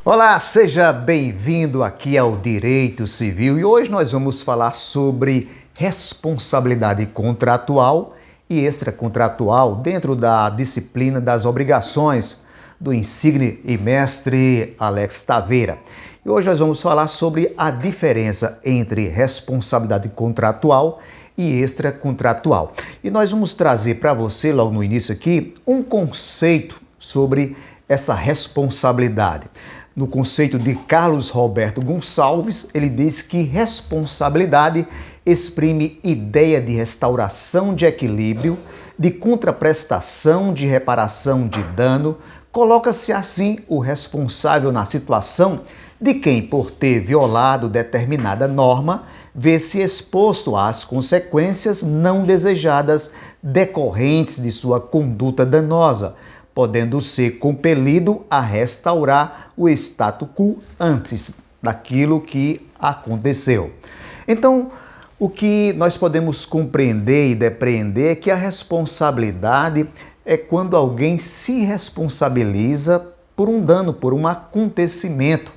Olá, seja bem-vindo aqui ao Direito Civil e hoje nós vamos falar sobre responsabilidade contratual e extracontratual dentro da disciplina das obrigações do insigne e mestre Alex Taveira. E hoje nós vamos falar sobre a diferença entre responsabilidade contratual e extracontratual. E nós vamos trazer para você, logo no início aqui, um conceito sobre essa responsabilidade. No conceito de Carlos Roberto Gonçalves, ele diz que responsabilidade exprime ideia de restauração de equilíbrio, de contraprestação, de reparação de dano. Coloca-se assim o responsável na situação de quem, por ter violado determinada norma, vê-se exposto às consequências não desejadas decorrentes de sua conduta danosa, podendo ser compelido a restaurar o status quo antes daquilo que aconteceu. Então, o que nós podemos compreender e depreender é que a responsabilidade é quando alguém se responsabiliza por um dano, por um acontecimento.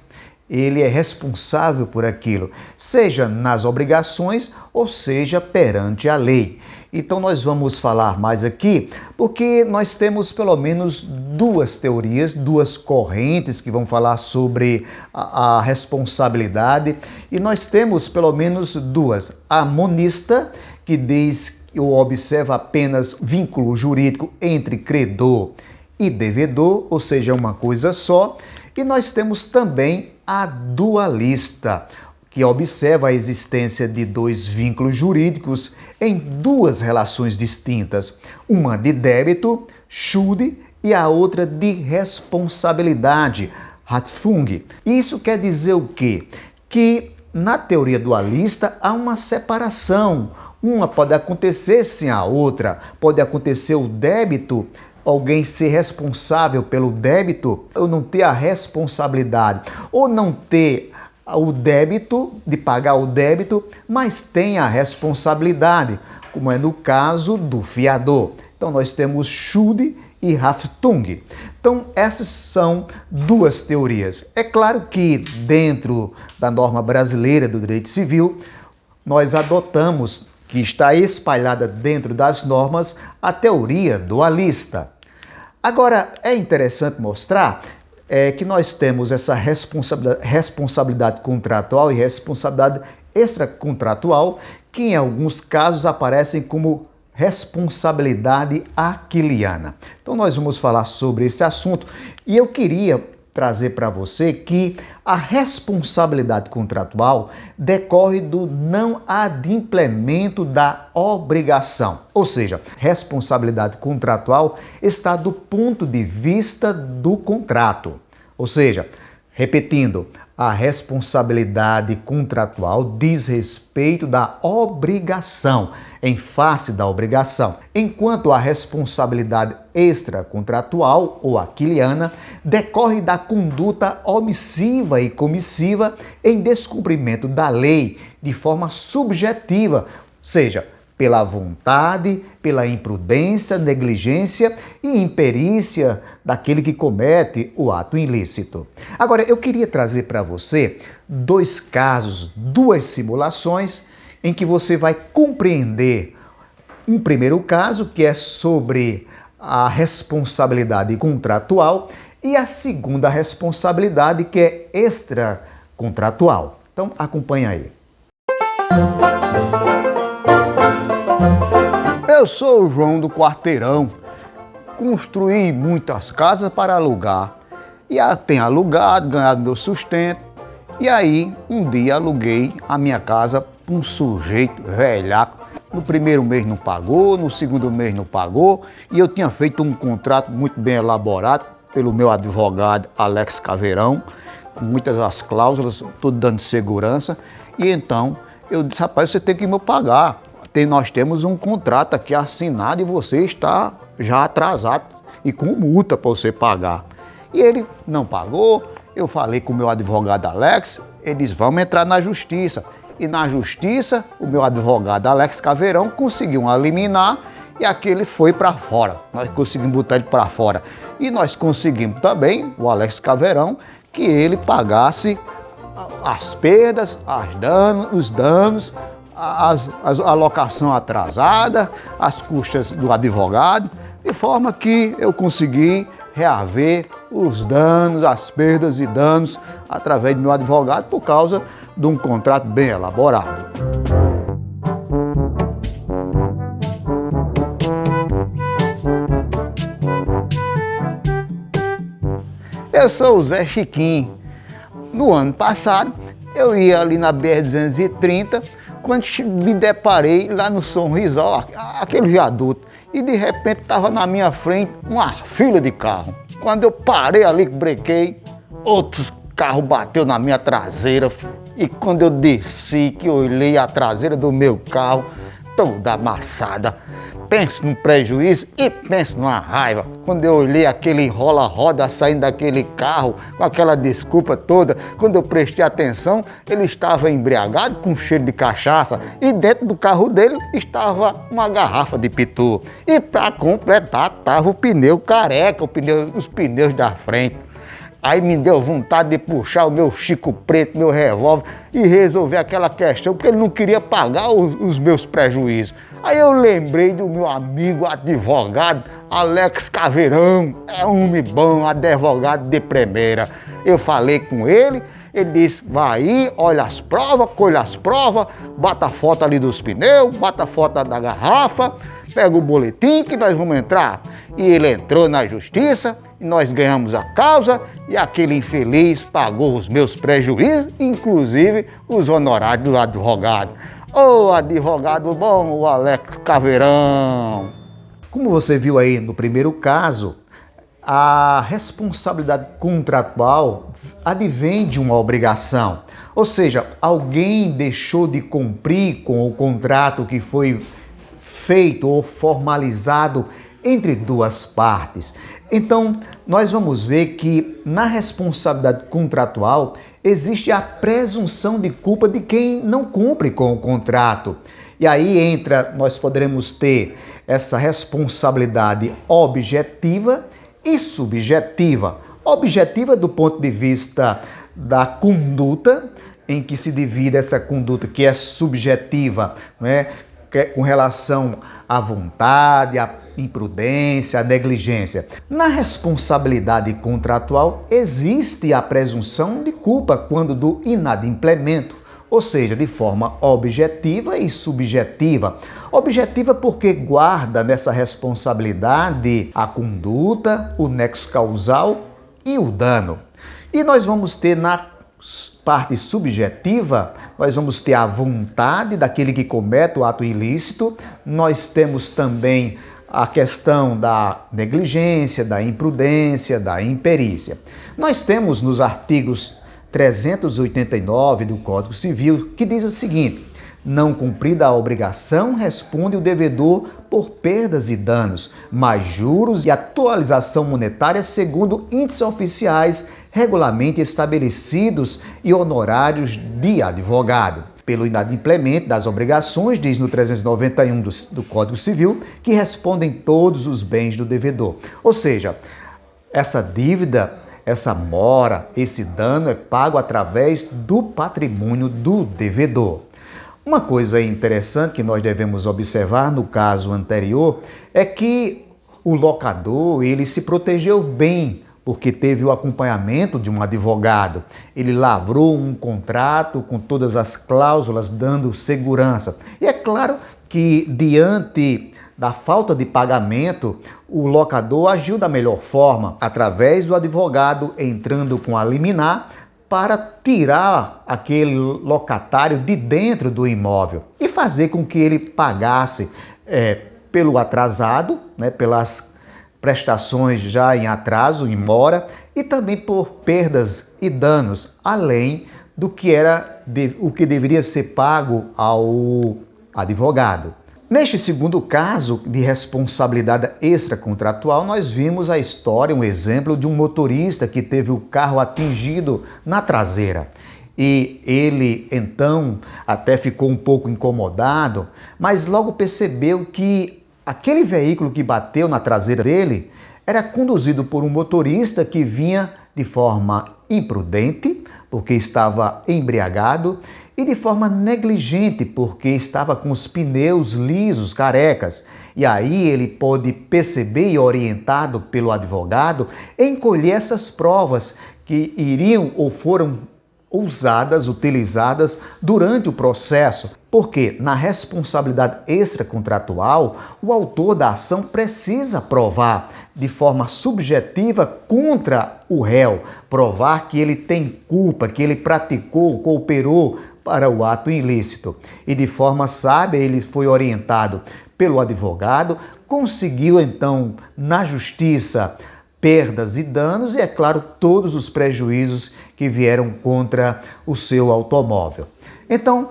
Ele é responsável por aquilo, seja nas obrigações ou seja perante a lei. Então nós vamos falar mais aqui porque nós temos pelo menos duas teorias, duas correntes que vão falar sobre a responsabilidade e nós temos pelo menos duas. A monista, que diz ou observa apenas vínculo jurídico entre credor e devedor, ou seja, uma coisa só. E nós temos também a dualista, que observa a existência de dois vínculos jurídicos em duas relações distintas, uma de débito, Schuld, e a outra de responsabilidade, Haftung. Isso quer dizer o quê? Que na teoria dualista há uma separação. Uma pode acontecer sem a outra, pode acontecer o débito, alguém ser responsável pelo débito, ou não ter a responsabilidade, ou não ter o débito, de pagar o débito, mas tem a responsabilidade, como é no caso do fiador. Então nós temos Schuld e Haftung. Então essas são duas teorias. É claro que dentro da norma brasileira do direito civil, nós adotamos, que está espalhada dentro das normas, a teoria dualista. Agora, é interessante mostrar que nós temos essa responsabilidade contratual e responsabilidade extracontratual, que em alguns casos aparecem como responsabilidade aquiliana. Então, nós vamos falar sobre esse assunto e eu queria trazer para você que a responsabilidade contratual decorre do não adimplemento da obrigação. Ou seja, responsabilidade contratual está do ponto de vista do contrato. Ou seja, repetindo, a responsabilidade contratual diz respeito da obrigação, em face da obrigação, enquanto a responsabilidade extracontratual, ou aquiliana, decorre da conduta omissiva e comissiva em descumprimento da lei, de forma subjetiva, seja, pela vontade, pela imprudência, negligência e imperícia daquele que comete o ato ilícito. Agora, eu queria trazer para você dois casos, duas simulações, em que você vai compreender um primeiro caso, que é sobre a responsabilidade contratual, e a segunda responsabilidade, que é extracontratual. Então, acompanha aí. Eu sou o João do Quarteirão, construí muitas casas para alugar e tenho alugado, ganhado meu sustento. E aí, um dia aluguei a minha casa para um sujeito velhaco. No primeiro mês não pagou, no segundo mês não pagou e eu tinha feito um contrato muito bem elaborado pelo meu advogado Alex Caveirão, com muitas as cláusulas, tudo dando segurança. E então eu disse, rapaz, você tem que me pagar. Nós temos um contrato aqui assinado e você está já atrasado e com multa para você pagar. E ele não pagou, eu falei com o meu advogado Alex, eles vão entrar na justiça. E na justiça, o meu advogado Alex Caveirão conseguiu uma liminar e aquele foi para fora. Nós conseguimos botar ele para fora. E nós conseguimos também, o Alex Caveirão, que ele pagasse as perdas, os danos, a locação atrasada, as custas do advogado, de forma que eu consegui reaver os danos, as perdas e danos através do meu advogado por causa de um contrato bem elaborado. Eu sou o Zé Chiquinho. No ano passado, eu ia ali na BR-230, quando me deparei lá no Sorrisal, aquele viaduto, e de repente estava na minha frente uma fila de carro. Quando eu parei ali, brequei, outros carros bateu na minha traseira, e quando eu desci, que eu olhei a traseira do meu carro, toda amassada. Penso num prejuízo e penso numa raiva. Quando eu olhei aquele rola-roda saindo daquele carro, com aquela desculpa toda, quando eu prestei atenção, ele estava embriagado com cheiro de cachaça e dentro do carro dele estava uma garrafa de pitu. E para completar, estava o pneu careca, os pneus da frente. Aí me deu vontade de puxar o meu Chico Preto, meu revólver e resolver aquela questão, porque ele não queria pagar os meus prejuízos. Aí eu lembrei do meu amigo advogado Alex Caveirão, é um homem bom, advogado de primeira. Eu falei com ele, ele disse, vai aí, olha as provas, colhe as provas, bata a foto ali dos pneus, bata a foto da garrafa, pega o boletim que nós vamos entrar. E ele entrou na justiça, e nós ganhamos a causa, e aquele infeliz pagou os meus prejuízos, inclusive os honorários do advogado. Ô, advogado bom, o Alex Caveirão. Como você viu aí no primeiro caso, a responsabilidade contratual advém de uma obrigação. Ou seja, alguém deixou de cumprir com o contrato que foi feito ou formalizado entre duas partes. Então, nós vamos ver que na responsabilidade contratual existe a presunção de culpa de quem não cumpre com o contrato. E aí nós poderemos ter essa responsabilidade objetiva e subjetiva. Objetiva do ponto de vista da conduta, em que se divide essa conduta que é subjetiva, não é? Com relação à vontade, à imprudência, à negligência. Na responsabilidade contratual, existe a presunção de culpa quando do inadimplemento, ou seja, de forma objetiva e subjetiva. Objetiva porque guarda nessa responsabilidade a conduta, o nexo causal e o dano. E nós vamos ter na parte subjetiva, nós vamos ter a vontade daquele que comete o ato ilícito, nós temos também a questão da negligência, da imprudência, da imperícia. Nós temos nos artigos 389 do Código Civil que diz o seguinte: não cumprida a obrigação, responde o devedor por perdas e danos, mais juros e atualização monetária segundo índices oficiais regularmente estabelecidos e honorários de advogado. Pelo inadimplemento das obrigações, diz no 391 do Código Civil, que respondem todos os bens do devedor. Ou seja, essa dívida, essa mora, esse dano é pago através do patrimônio do devedor. Uma coisa interessante que nós devemos observar no caso anterior é que o locador, ele se protegeu bem, porque teve o acompanhamento de um advogado. Ele lavrou um contrato com todas as cláusulas, dando segurança. E é claro que, diante da falta de pagamento, o locador agiu da melhor forma, através do advogado entrando com a liminar para tirar aquele locatário de dentro do imóvel e fazer com que ele pagasse pelo atrasado, pelas prestações já em atraso, em mora, e também por perdas e danos, além do que o que deveria ser pago ao advogado. Neste segundo caso de responsabilidade extracontratual, nós vimos a história, um exemplo de um motorista que teve o carro atingido na traseira. E ele, então, até ficou um pouco incomodado, mas logo percebeu que aquele veículo que bateu na traseira dele era conduzido por um motorista que vinha de forma imprudente, porque estava embriagado, e de forma negligente, porque estava com os pneus lisos, carecas. E aí ele pode perceber e orientado pelo advogado encolher essas provas que iriam ou foram utilizadas durante o processo, porque na responsabilidade extracontratual, o autor da ação precisa provar de forma subjetiva contra o réu, provar que ele tem culpa, que ele praticou, cooperou para o ato ilícito. E de forma sábia, ele foi orientado pelo advogado, conseguiu então na justiça perdas e danos e, é claro, todos os prejuízos que vieram contra o seu automóvel. Então,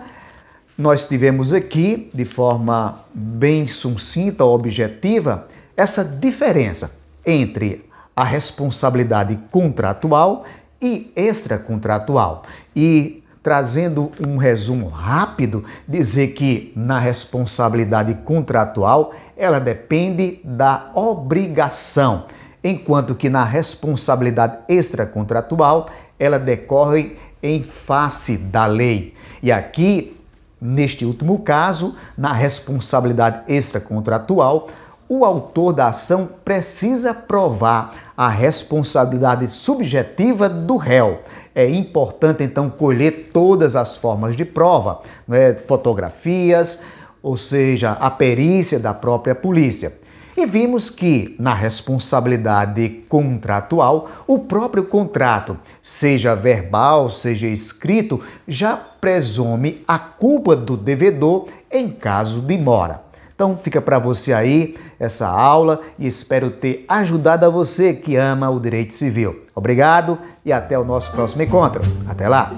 nós tivemos aqui, de forma bem sucinta, objetiva, essa diferença entre a responsabilidade contratual e extracontratual. E, trazendo um resumo rápido, dizer que na responsabilidade contratual, ela depende da obrigação, enquanto que na responsabilidade extracontratual, ela decorre em face da lei. E aqui, neste último caso, na responsabilidade extracontratual, o autor da ação precisa provar a responsabilidade subjetiva do réu. É importante, então, colher todas as formas de prova, fotografias, ou seja, a perícia da própria polícia. E vimos que, na responsabilidade contratual, o próprio contrato, seja verbal, seja escrito, já presume a culpa do devedor em caso de mora. Então, fica para você aí essa aula e espero ter ajudado a você que ama o direito civil. Obrigado e até o nosso próximo encontro. Até lá!